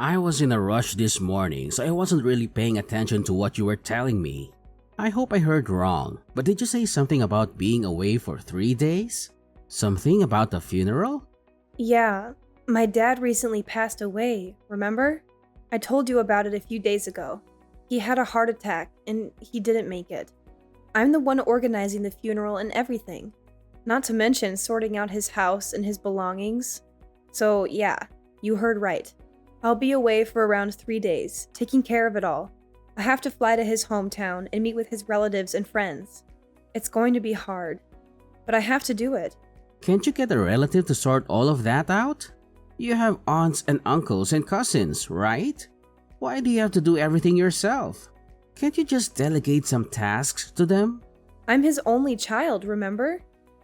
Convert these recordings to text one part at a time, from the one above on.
I was in a rush this morning, so I wasn't really paying attention to what you were telling me. I hope I heard wrong, but did you say something about being away for 3 days? Something about the funeral? Yeah, my dad recently passed away, remember? I told you about it a few days ago. He had a heart attack and he didn't make it. I'm the one organizing the funeral and everything. Not to mention sorting out his house and his belongings. So yeah, you heard right. I'll be away for around 3 days, taking care of it all. I have to fly to his hometown and meet with his relatives and friends. It's going to be hard, but I have to do it. Can't you get a relative to sort all of that out? You have aunts and uncles and cousins, right? Why do you have to do everything yourself? Can't you just delegate some tasks to them? I'm his only child, remember?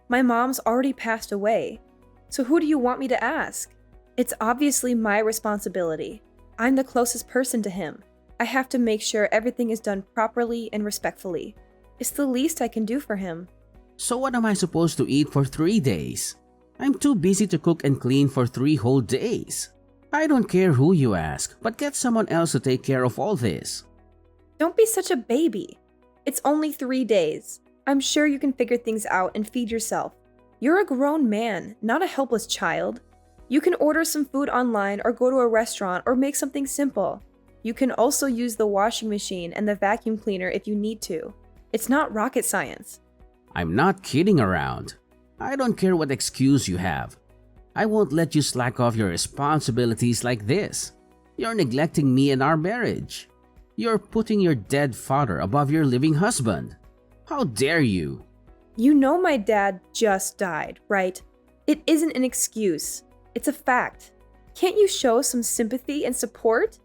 My mom's already passed away. So who do you want me to ask? It's obviously my responsibility. I'm the closest person to him. I have to make sure everything is done properly and respectfully. It's the least I can do for him. So what am I supposed to eat for 3 days? I'm too busy to cook and clean for 3 whole days. I don't care who you ask, but get someone else to take care of all this. Don't be such a baby. It's only 3 days. I'm sure you can figure things out and feed yourself. You're a grown man, not a helpless child. You can order some food online or go to a restaurant or make something simple. You can also use the washing machine and the vacuum cleaner if you need to. It's not rocket science. I'm not kidding around. I don't care what excuse you have. I won't let you slack off your responsibilities like this. You're neglecting me and our marriage. You're putting your dead father above your living husband. How dare you? You know my dad just died, right? It isn't an excuse. It's a fact. Can't you show some sympathy and support?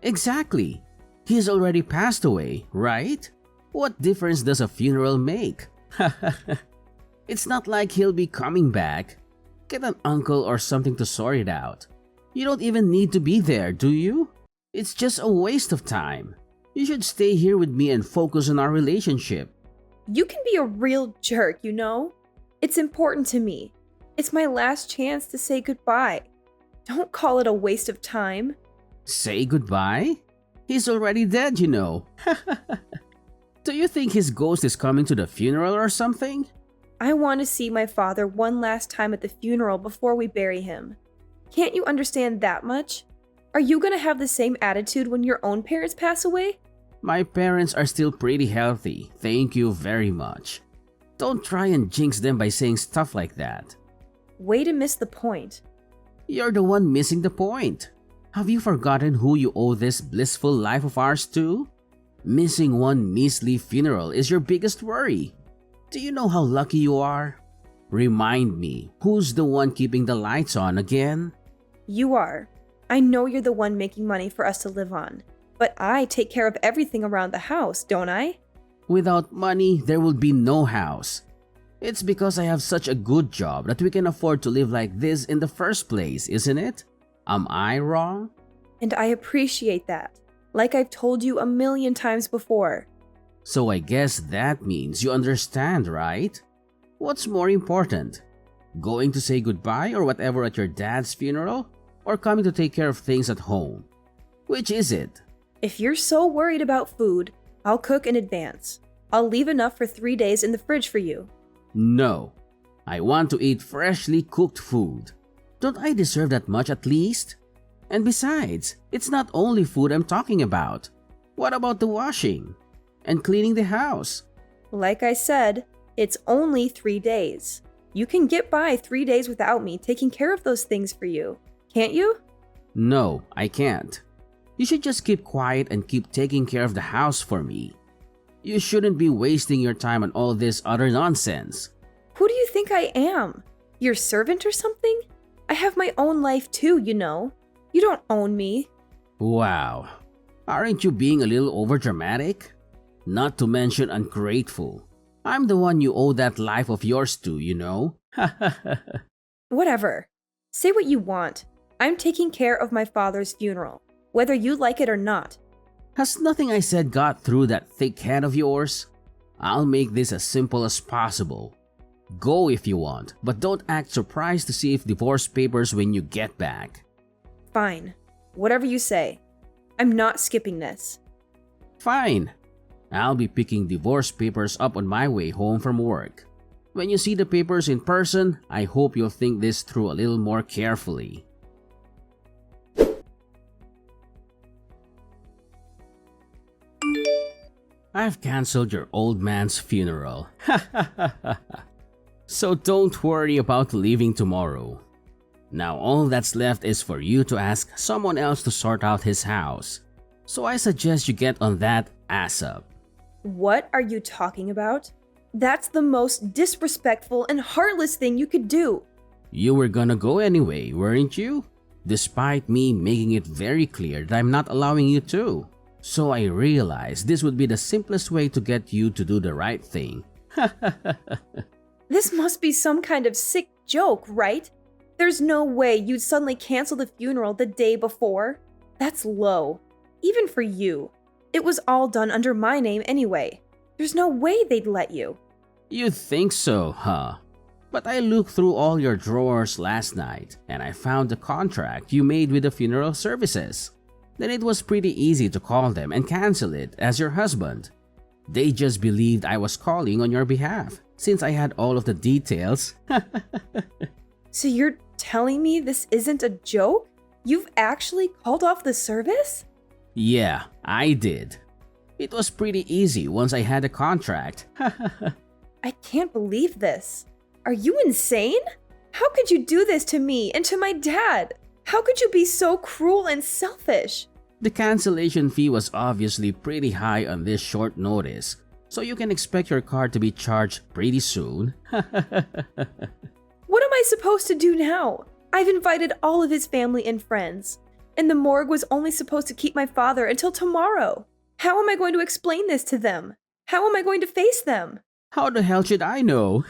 Exactly. He's already passed away, right? What difference does a funeral make? It's not like he'll be coming back. Get an uncle or something to sort it out. You don't even need to be there, do you? It's just a waste of time. You should stay here with me and focus on our relationship. You can be a real jerk, you know? It's important to me. It's my last chance to say goodbye. Don't call it a waste of time. Say goodbye? He's already dead, you know. Do you think his ghost is coming to the funeral or something? I want to see my father one last time at the funeral before we bury him. Can't you understand that much? Are you going to have the same attitude when your own parents pass away? My parents are still pretty healthy, thank you very much. Don't try and jinx them by saying stuff like that. Way to miss the point. You're the one missing the point. Have you forgotten who you owe this blissful life of ours to? Missing one measly funeral is your biggest worry. Do you know how lucky you are? Remind me, who's the one keeping the lights on again? You are. I know you're the one making money for us to live on. But I take care of everything around the house, don't I? Without money, there will be no house. It's because I have such a good job that we can afford to live like this in the first place, isn't it? Am I wrong? And I appreciate that, like I've told you a million times before. So I guess that means you understand, right? What's more important? Going to say goodbye or whatever at your dad's funeral? Or coming to take care of things at home? Which is it? If you're so worried about food, I'll cook in advance. I'll leave enough for 3 days in the fridge for you. No. I want to eat freshly cooked food. Don't I deserve that much at least? And besides, it's not only food I'm talking about. What about the washing? And cleaning the house? Like I said, it's only 3 days. You can get by 3 days without me taking care of those things for you, can't you? No, I can't. You should just keep quiet and keep taking care of the house for me. You shouldn't be wasting your time on all this other nonsense. Who do you think I am? Your servant or something? I have my own life too, you know. You don't own me. Wow. Aren't you being a little overdramatic? Not to mention ungrateful. I'm the one you owe that life of yours to, you know? Whatever. Say what you want. I'm taking care of my father's funeral, whether you like it or not. Has nothing I said got through that thick head of yours? I'll make this as simple as possible. Go if you want, but don't act surprised to see if divorce papers when you get back. Fine. Whatever you say. I'm not skipping this. Fine. I'll be picking divorce papers up on my way home from work. When you see the papers in person, I hope you'll think this through a little more carefully. I've canceled your old man's funeral. So don't worry about leaving tomorrow. Now all that's left is for you to ask someone else to sort out his house. So I suggest you get on that ASAP. What are you talking about? That's the most disrespectful and heartless thing you could do. You were gonna go anyway, weren't you? Despite me making it very clear that I'm not allowing you to. So I realized this would be the simplest way to get you to do the right thing. This must be some kind of sick joke, right? There's no way you'd suddenly cancel the funeral the day before. That's low. Even for you. It was all done under my name anyway. There's no way they'd let you. You think so, huh? But I looked through all your drawers last night and I found the contract you made with the funeral services. Then it was pretty easy to call them and cancel it as your husband. They just believed I was calling on your behalf since I had all of the details. So you're telling me this isn't a joke? You've actually called off the service? Yeah, I did. It was pretty easy once I had a contract. I can't believe this. Are you insane? How could you do this to me and to my dad? How could you be so cruel and selfish? The cancellation fee was obviously pretty high on this short notice, so you can expect your car to be charged pretty soon. What am I supposed to do now? I've invited all of his family and friends, and the morgue was only supposed to keep my father until tomorrow. How am I going to explain this to them? How am I going to face them? How the hell should I know?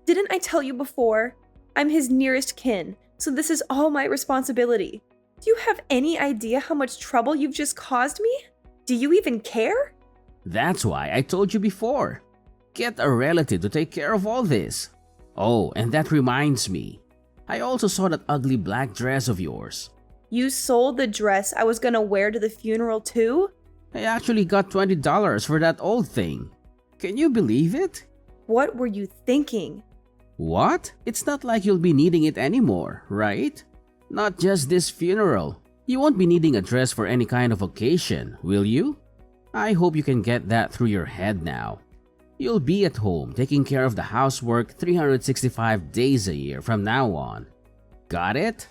Didn't I tell you before? I'm his nearest kin, so this is all my responsibility. Do you have any idea how much trouble you've just caused me? Do you even care? That's why I told you before. Get a relative to take care of all this. Oh, and that reminds me. I also saw that ugly black dress of yours. You sold the dress I was gonna wear to the funeral too? I actually got $20 for that old thing. Can you believe it? What were you thinking? What? It's not like you'll be needing it anymore, right? Not just this funeral. You won't be needing a dress for any kind of occasion, will you? I hope you can get that through your head now. You'll be at home taking care of the housework 365 days a year from now on. Got it?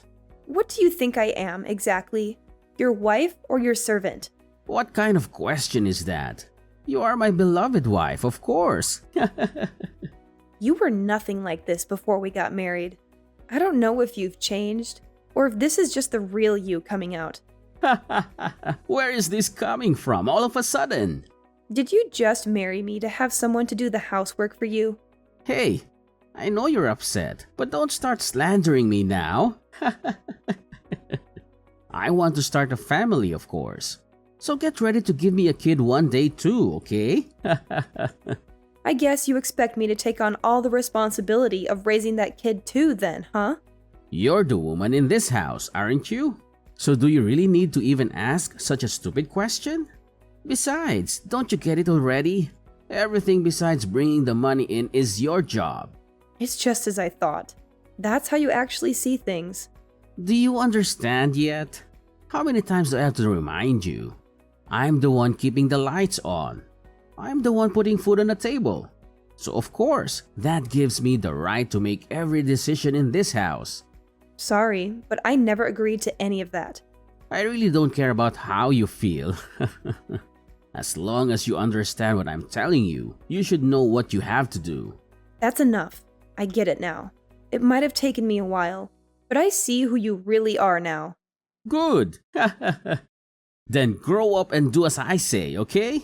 What do you think I am, exactly? Your wife or your servant? What kind of question is that? You are my beloved wife, of course. You were nothing like this before we got married. I don't know if you've changed, or if this is just the real you coming out. Where is this coming from all of a sudden? Did you just marry me to have someone to do the housework for you? Hey, I know you're upset, but don't start slandering me now. I want to start a family, of course. So get ready to give me a kid one day too, okay? I guess you expect me to take on all the responsibility of raising that kid too then, huh? You're the woman in this house, aren't you? So do you really need to even ask such a stupid question? Besides, don't you get it already? Everything besides bringing the money in is your job. It's just as I thought. That's how you actually see things. Do you understand yet? How many times do I have to remind you? I'm the one keeping the lights on. I'm the one putting food on the table. So of course, that gives me the right to make every decision in this house. Sorry, but I never agreed to any of that. I really don't care about how you feel. As long as you understand what I'm telling you, you should know what you have to do. That's enough. I get it now. It might have taken me a while, but I see who you really are now. Good. Then grow up and do as I say, okay?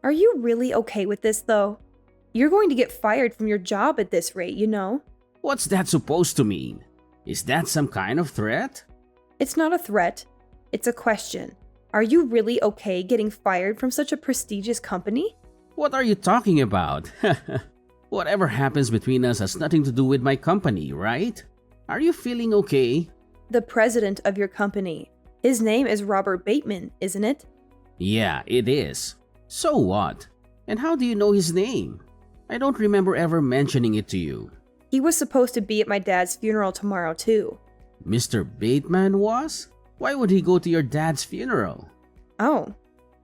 Are you really okay with this, though? You're going to get fired from your job at this rate, you know? What's that supposed to mean? Is that some kind of threat? It's not a threat. It's a question. Are you really okay getting fired from such a prestigious company? What are you talking about? Whatever happens between us has nothing to do with my company, right? Are you feeling okay? The president of your company. His name is Robert Bateman, isn't it? Yeah, it is. So what? And how do you know his name? I don't remember ever mentioning it to you. He was supposed to be at my dad's funeral tomorrow, too. Mr. Bateman was? Why would he go to your dad's funeral? Oh,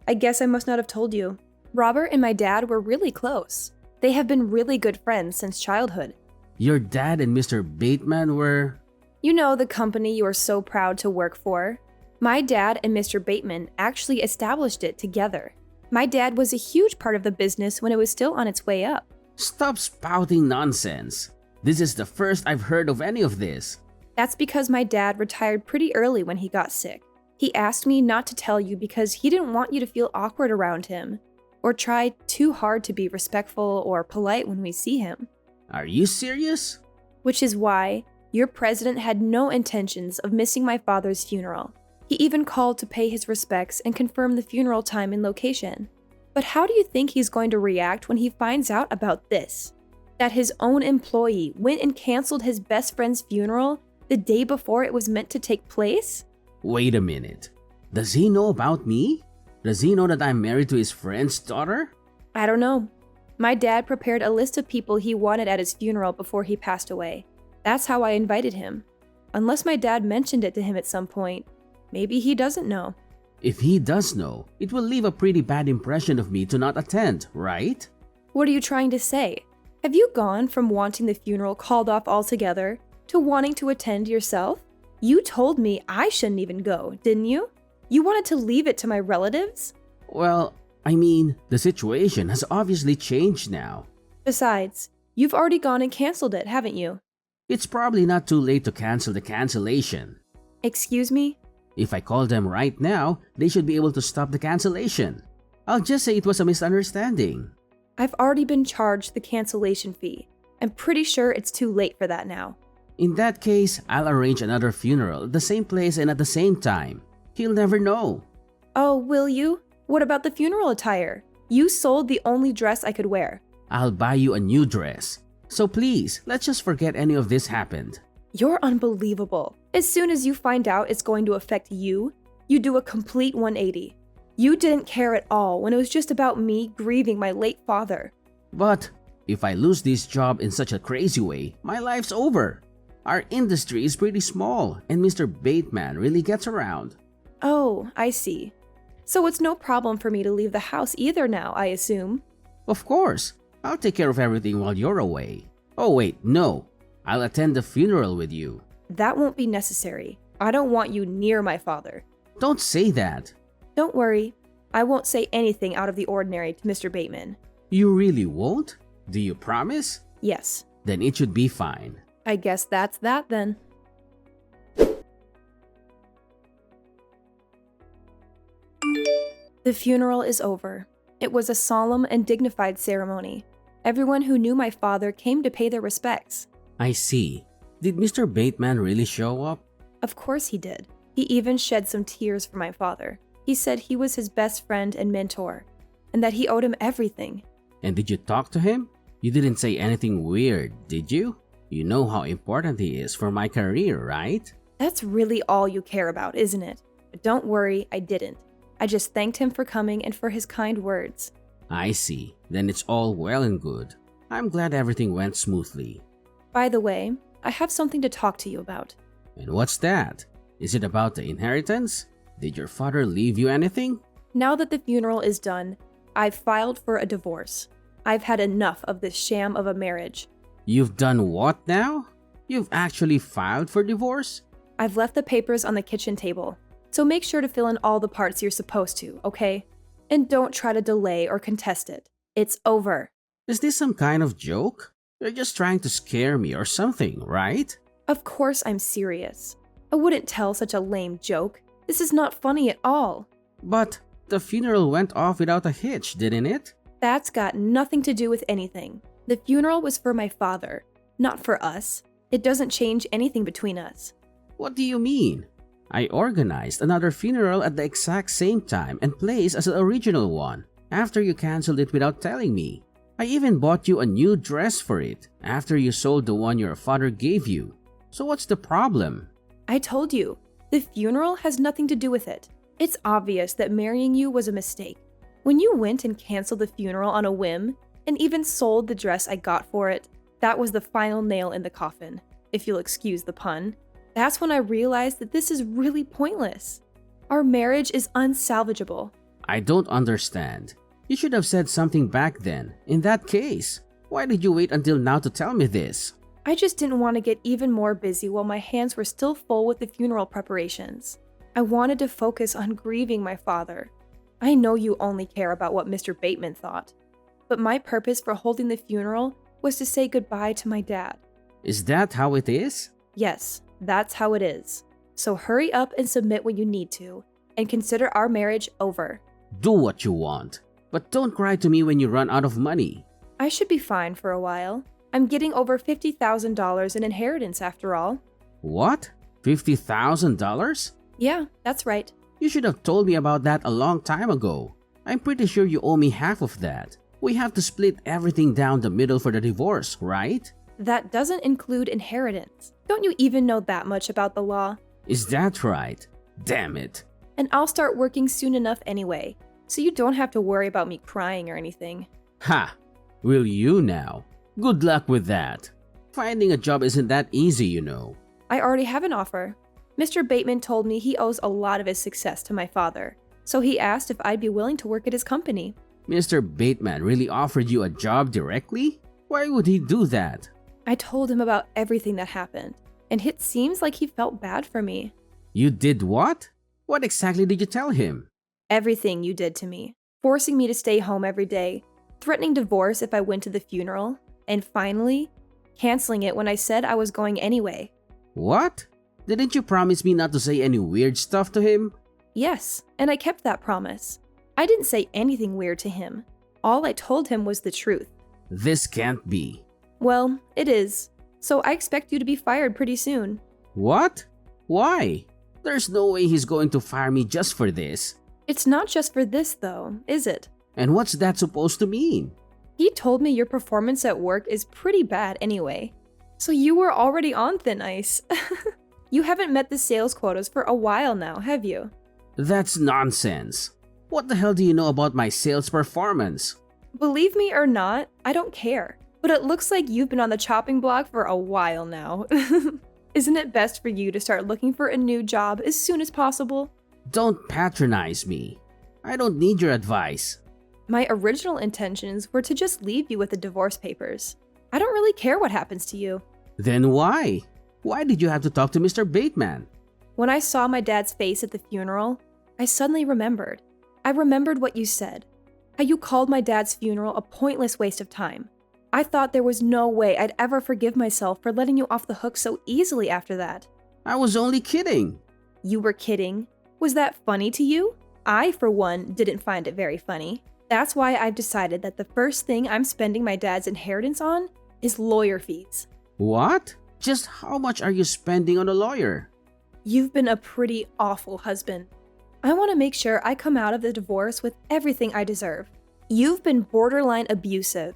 I guess I must not have told you. Robert and my dad were really close. They have been really good friends since childhood. Your dad and Mr. Bateman were… You know the company you are so proud to work for? My dad and Mr. Bateman actually established it together. My dad was a huge part of the business when it was still on its way up. Stop spouting nonsense. This is the first I've heard of any of this. That's because my dad retired pretty early when he got sick. He asked me not to tell you because he didn't want you to feel awkward around him, or try too hard to be respectful or polite when we see him. Are you serious? Which is why your president had no intentions of missing my father's funeral. He even called to pay his respects and confirm the funeral time and location. But how do you think he's going to react when he finds out about this? That his own employee went and canceled his best friend's funeral the day before it was meant to take place? Wait a minute. Does he know about me? Does he know that I'm married to his friend's daughter? I don't know. My dad prepared a list of people he wanted at his funeral before he passed away. That's how I invited him. Unless my dad mentioned it to him at some point, maybe he doesn't know. If he does know, it will leave a pretty bad impression of me to not attend, right? What are you trying to say? Have you gone from wanting the funeral called off altogether to wanting to attend yourself? You told me I shouldn't even go, didn't you? You wanted to leave it to my relatives? Well, I mean, the situation has obviously changed now. Besides, you've already gone and canceled it, haven't you? It's probably not too late to cancel the cancellation. Excuse me? If I call them right now, they should be able to stop the cancellation. I'll just say it was a misunderstanding. I've already been charged the cancellation fee. I'm pretty sure it's too late for that now. In that case, I'll arrange another funeral at the same place and at the same time. He'll never know. Oh, will you? What about the funeral attire? You sold the only dress I could wear. I'll buy you a new dress. So please, let's just forget any of this happened. You're unbelievable. As soon as you find out it's going to affect you, you do a complete 180. You didn't care at all when it was just about me grieving my late father. But if I lose this job in such a crazy way, my life's over. Our industry is pretty small and Mr. Bateman really gets around. Oh, I see. So it's no problem for me to leave the house either now, I assume. Of course, I'll take care of everything while you're away. Oh wait, no. I'll attend the funeral with you. That won't be necessary. I don't want you near my father. Don't say that. Don't worry. I won't say anything out of the ordinary to Mr. Bateman. You really won't? Do you promise? Yes. Then it should be fine. I guess that's that then. The funeral is over. It was a solemn and dignified ceremony. Everyone who knew my father came to pay their respects. I see. Did Mr. Bateman really show up? Of course he did. He even shed some tears for my father. He said he was his best friend and mentor, and that he owed him everything. And did you talk to him? You didn't say anything weird, did you? You know how important he is for my career, right? That's really all you care about, isn't it? But don't worry, I didn't. I just thanked him for coming and for his kind words. I see. Then it's all well and good. I'm glad everything went smoothly. By the way, I have something to talk to you about. And what's that? Is it about the inheritance? Did your father leave you anything? Now that the funeral is done, I've filed for a divorce. I've had enough of this sham of a marriage. You've done what now? You've actually filed for divorce? I've left the papers on the kitchen table, so make sure to fill in all the parts you're supposed to, okay? And don't try to delay or contest it. It's over. Is this some kind of joke? You're just trying to scare me or something, right? Of course I'm serious. I wouldn't tell such a lame joke. This is not funny at all. But the funeral went off without a hitch, didn't it? That's got nothing to do with anything. The funeral was for my father, not for us. It doesn't change anything between us. What do you mean? I organized another funeral at the exact same time and place as the original one, after you canceled it without telling me. I even bought you a new dress for it, after you sold the one your father gave you. So what's the problem? I told you, the funeral has nothing to do with it. It's obvious that marrying you was a mistake. When you went and canceled the funeral on a whim, and even sold the dress I got for it, that was the final nail in the coffin, if you'll excuse the pun. That's when I realized that this is really pointless. Our marriage is unsalvageable. I don't understand. You should have said something back then. In that case, why did you wait until now to tell me this? I just didn't want to get even more busy while my hands were still full with the funeral preparations. I wanted to focus on grieving my father. I know you only care about what Mr. Bateman thought, but my purpose for holding the funeral was to say goodbye to my dad. Is that how it is? Yes, that's how it is. So hurry up and submit when you need to, and consider our marriage over. Do what you want, but don't cry to me when you run out of money. I should be fine for a while. I'm getting over $50,000 in inheritance after all. What? $50,000? Yeah, that's right. You should have told me about that a long time ago. I'm pretty sure you owe me half of that. We have to split everything down the middle for the divorce, right? That doesn't include inheritance. Don't you even know that much about the law? Is that right? Damn it. And I'll start working soon enough anyway, so you don't have to worry about me crying or anything. Ha! Will you now? Good luck with that. Finding a job isn't that easy, you know. I already have an offer. Mr. Bateman told me he owes a lot of his success to my father, so he asked if I'd be willing to work at his company. Mr. Bateman really offered you a job directly? Why would he do that? I told him about everything that happened, and it seems like he felt bad for me. You did what? What exactly did you tell him? Everything you did to me, forcing me to stay home every day, threatening divorce if I went to the funeral, and finally, canceling it when I said I was going anyway. What? Didn't you promise me not to say any weird stuff to him? Yes, and I kept that promise. I didn't say anything weird to him. All I told him was the truth. This can't be. Well, it is. So I expect you to be fired pretty soon. What? Why? There's no way he's going to fire me just for this. It's not just for this though, is it? And what's that supposed to mean? He told me your performance at work is pretty bad anyway. So you were already on thin ice. You haven't met the sales quotas for a while now, have you? That's nonsense. What the hell do you know about my sales performance? Believe me or not, I don't care. But it looks like you've been on the chopping block for a while now. Isn't it best for you to start looking for a new job as soon as possible? Don't patronize me. I don't need your advice. My original intentions were to just leave you with the divorce papers. I don't really care what happens to you. Then why? Why did you have to talk to Mr. Bateman? When I saw my dad's face at the funeral, I suddenly remembered. I remembered what you said. How you called my dad's funeral a pointless waste of time. I thought there was no way I'd ever forgive myself for letting you off the hook so easily after that. I was only kidding. You were kidding? Was that funny to you? I, for one, didn't find it very funny. That's why I've decided that the first thing I'm spending my dad's inheritance on is lawyer fees. What? Just how much are you spending on a lawyer? You've been a pretty awful husband. I want to make sure I come out of the divorce with everything I deserve. You've been borderline abusive,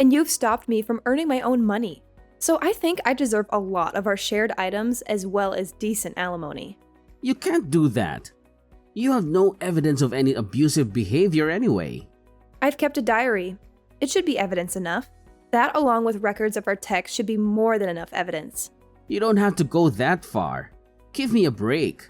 and you've stopped me from earning my own money. So I think I deserve a lot of our shared items as well as decent alimony. You can't do that. You have no evidence of any abusive behavior anyway. I've kept a diary. It should be evidence enough. That, along with records of our texts, should be more than enough evidence. You don't have to go that far. Give me a break.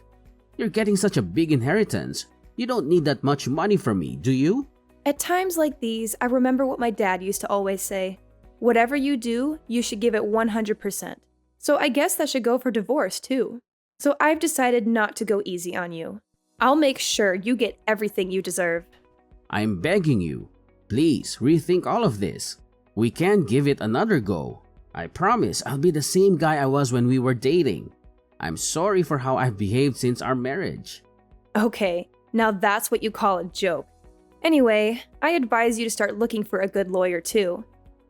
You're getting such a big inheritance. You don't need that much money from me, do you? At times like these, I remember what my dad used to always say. Whatever you do, you should give it 100%. So I guess that should go for divorce too. So I've decided not to go easy on you. I'll make sure you get everything you deserve. I'm begging you. Please rethink all of this. We can give it another go. I promise I'll be the same guy I was when we were dating. I'm sorry for how I've behaved since our marriage. Okay, now that's what you call a joke. Anyway, I advise you to start looking for a good lawyer too.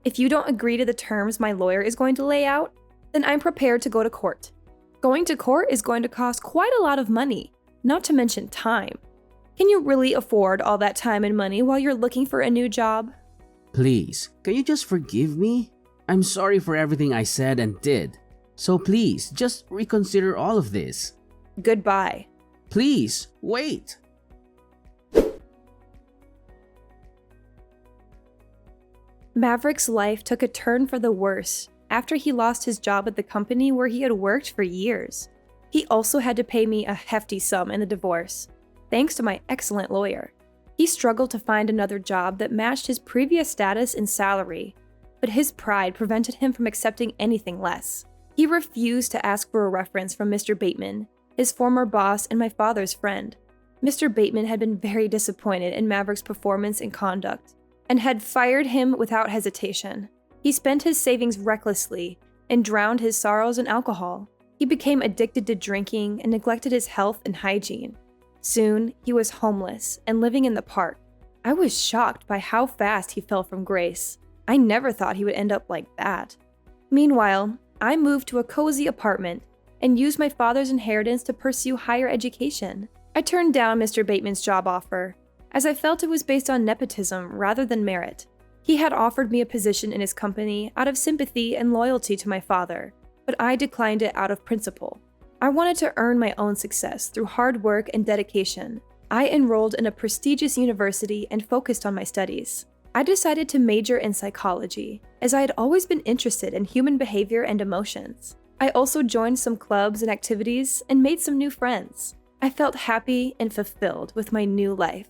If you don't agree to the terms my lawyer is going to lay out, then I'm prepared to go to court. Going to court is going to cost quite a lot of money, not to mention time. Can you really afford all that time and money while you're looking for a new job? Please, can you just forgive me? I'm sorry for everything I said and did. So please, just reconsider all of this. Goodbye. Please, wait. Maverick's life took a turn for the worse after he lost his job at the company where he had worked for years. He also had to pay me a hefty sum in the divorce, thanks to my excellent lawyer. He struggled to find another job that matched his previous status and salary, but his pride prevented him from accepting anything less. He refused to ask for a reference from Mr. Bateman, his former boss and my father's friend. Mr. Bateman had been very disappointed in Maverick's performance and conduct, and had fired him without hesitation. He spent his savings recklessly and drowned his sorrows in alcohol. He became addicted to drinking and neglected his health and hygiene. Soon, he was homeless and living in the park. I was shocked by how fast he fell from grace. I never thought he would end up like that. Meanwhile, I moved to a cozy apartment and used my father's inheritance to pursue higher education. I turned down Mr. Bateman's job offer, as I felt it was based on nepotism rather than merit. He had offered me a position in his company out of sympathy and loyalty to my father, but I declined it out of principle. I wanted to earn my own success through hard work and dedication. I enrolled in a prestigious university and focused on my studies. I decided to major in psychology, as I had always been interested in human behavior and emotions. I also joined some clubs and activities and made some new friends. I felt happy and fulfilled with my new life.